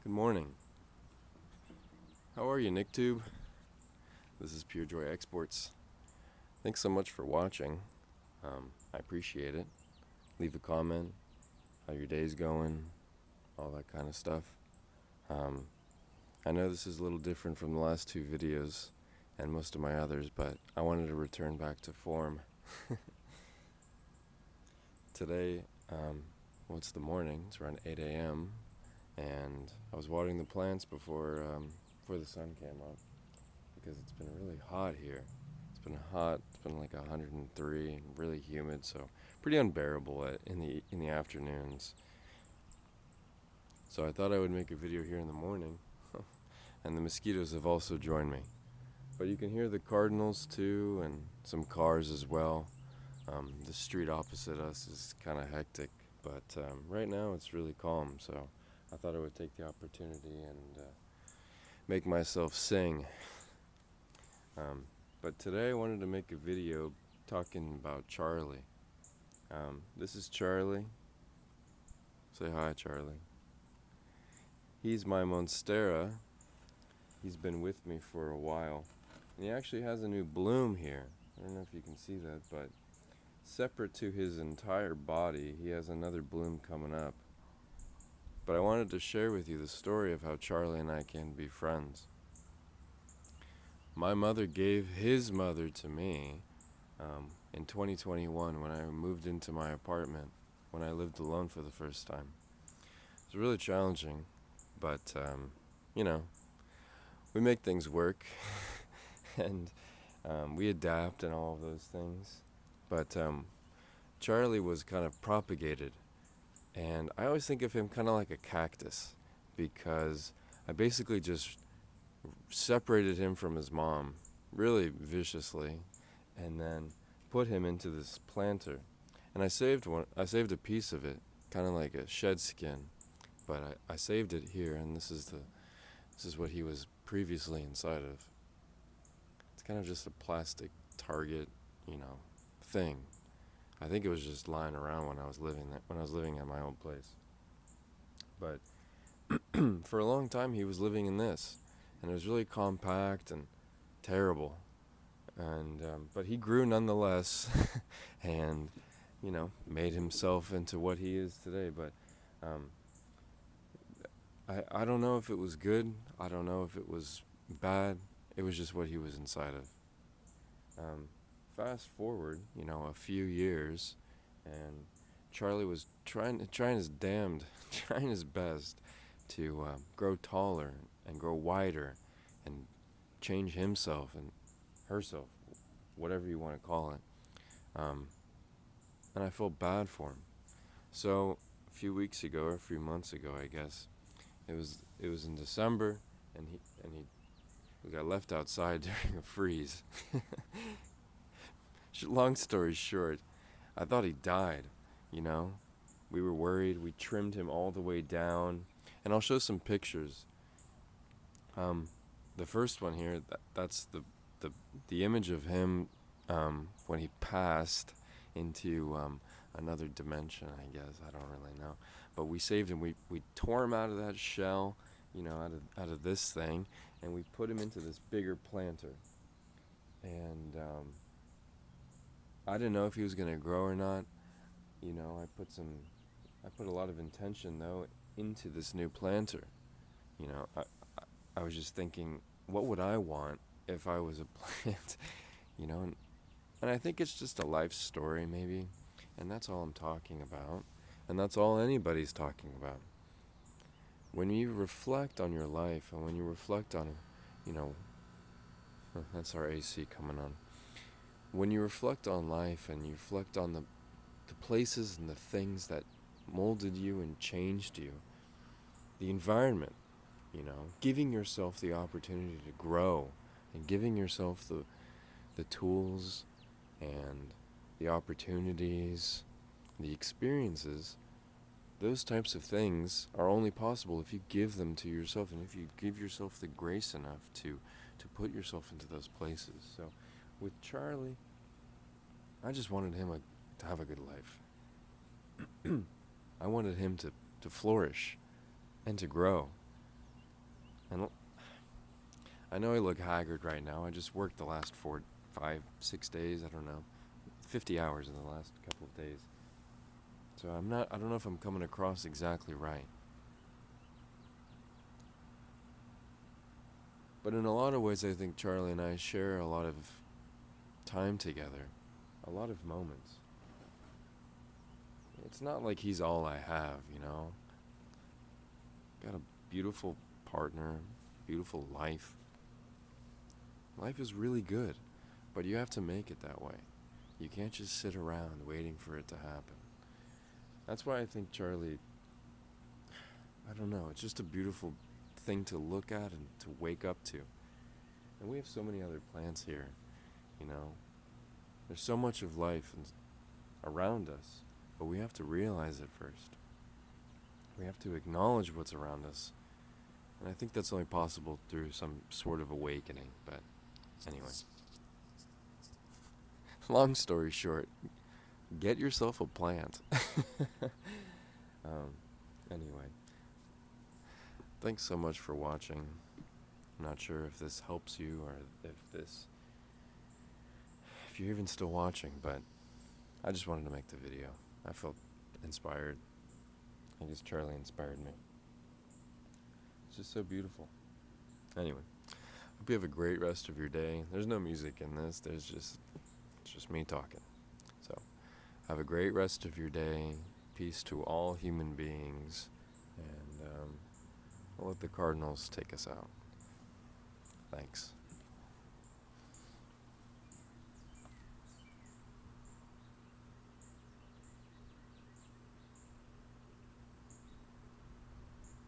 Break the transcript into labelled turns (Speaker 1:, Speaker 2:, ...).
Speaker 1: Good morning. How are you, NickTube? This is Pure Joy Exports. Thanks so much for watching. I appreciate it. Leave a comment, how your day's going, all that kind of stuff. I know this is a little different from the last two videos and most of my others, but I wanted to return back to form. Today, it's the morning, it's around 8 a.m. and I was watering the plants before the sun came up because it's been really hot here. It's been hot. It's been like 103 and really humid, so pretty unbearable in the afternoons. So I thought I would make a video here in the morning, and the mosquitoes have also joined me. But you can hear the cardinals too, and some cars as well. The street opposite us is kind of hectic, but right now it's really calm, so I thought I would take the opportunity and make myself sing. But today I wanted to make a video talking about Charlie. This is Charlie. Say hi, Charlie. He's my monstera. He's been with me for a while. And he actually has a new bloom here. I don't know if you can see that, but separate to his entire body, he has another bloom coming up. But I wanted to share with you the story of how Charlie and I came to be friends. My mother gave his mother to me in 2021 when I moved into my apartment, when I lived alone for the first time. It was really challenging, but we make things work and we adapt and all of those things. But Charlie was kind of propagated, and I always think of him kind of like a cactus, because I basically just separated him from his mom really viciously and then put him into this planter. And I saved a piece of it, kind of like a shed skin, but I saved it here, and this is what he was previously inside of. It's kind of just a plastic target, thing. I think it was just lying around when I was living at my old place. But for a long time he was living in this, and it was really compact and terrible. And but he grew nonetheless, and made himself into what he is today. But I don't know if it was good. I don't know if it was bad. It was just what he was inside of. Fast forward, a few years, and Charlie was trying his best to grow taller and grow wider and change himself and herself, whatever you want to call it. And I felt bad for him. So a few months ago, I guess, it was in December, and he got left outside during a freeze. Long story short, I thought he died, We were worried. We trimmed him all the way down. And I'll show some pictures. The first one here, that's the image of him when he passed into another dimension, I guess. I don't really know. But we saved him. We tore him out of that shell, out of this thing, and we put him into this bigger planter. And I didn't know if he was going to grow or not. I put a lot of intention, though, into this new planter. I was just thinking, what would I want if I was a plant? And I think it's just a life story, maybe. And that's all I'm talking about. And that's all anybody's talking about. When you reflect on your life, and when you reflect on, that's our AC coming on. When you reflect on life and you reflect on the places and the things that molded you and changed you, the environment, giving yourself the opportunity to grow and giving yourself the tools and the opportunities, the experiences, those types of things are only possible if you give them to yourself, and if you give yourself the grace enough to put yourself into those places. So with Charlie, I just wanted him to have a good life. I wanted him to flourish and to grow. And I know I look haggard right now. I just worked the last 4, 5, 6 days. I don't know, 50 hours in the last couple of days. So I don't know if I'm coming across exactly right. But in a lot of ways, I think Charlie and I share a lot of time together, a lot of moments. It's not like he's all I have, you know? Got a beautiful partner, beautiful life. Life is really good, but you have to make it that way. You can't just sit around waiting for it to happen. That's why I think Charlie, I don't know, it's just a beautiful thing to look at and to wake up to. And we have so many other plants here, you know? There's so much of life around us, but we have to realize it first. We have to acknowledge what's around us. And I think that's only possible through some sort of awakening, but anyway. Long story short, get yourself a plant. Anyway, thanks so much for watching. I'm not sure if this helps you or if you're even still watching, but I just wanted to make the video. I felt inspired. I guess Charlie inspired me. It's just so beautiful. Anyway, hope you have a great rest of your day. There's no music in this. It's just me talking. So, have a great rest of your day. Peace to all human beings. And I'll let the Cardinals take us out. Thanks.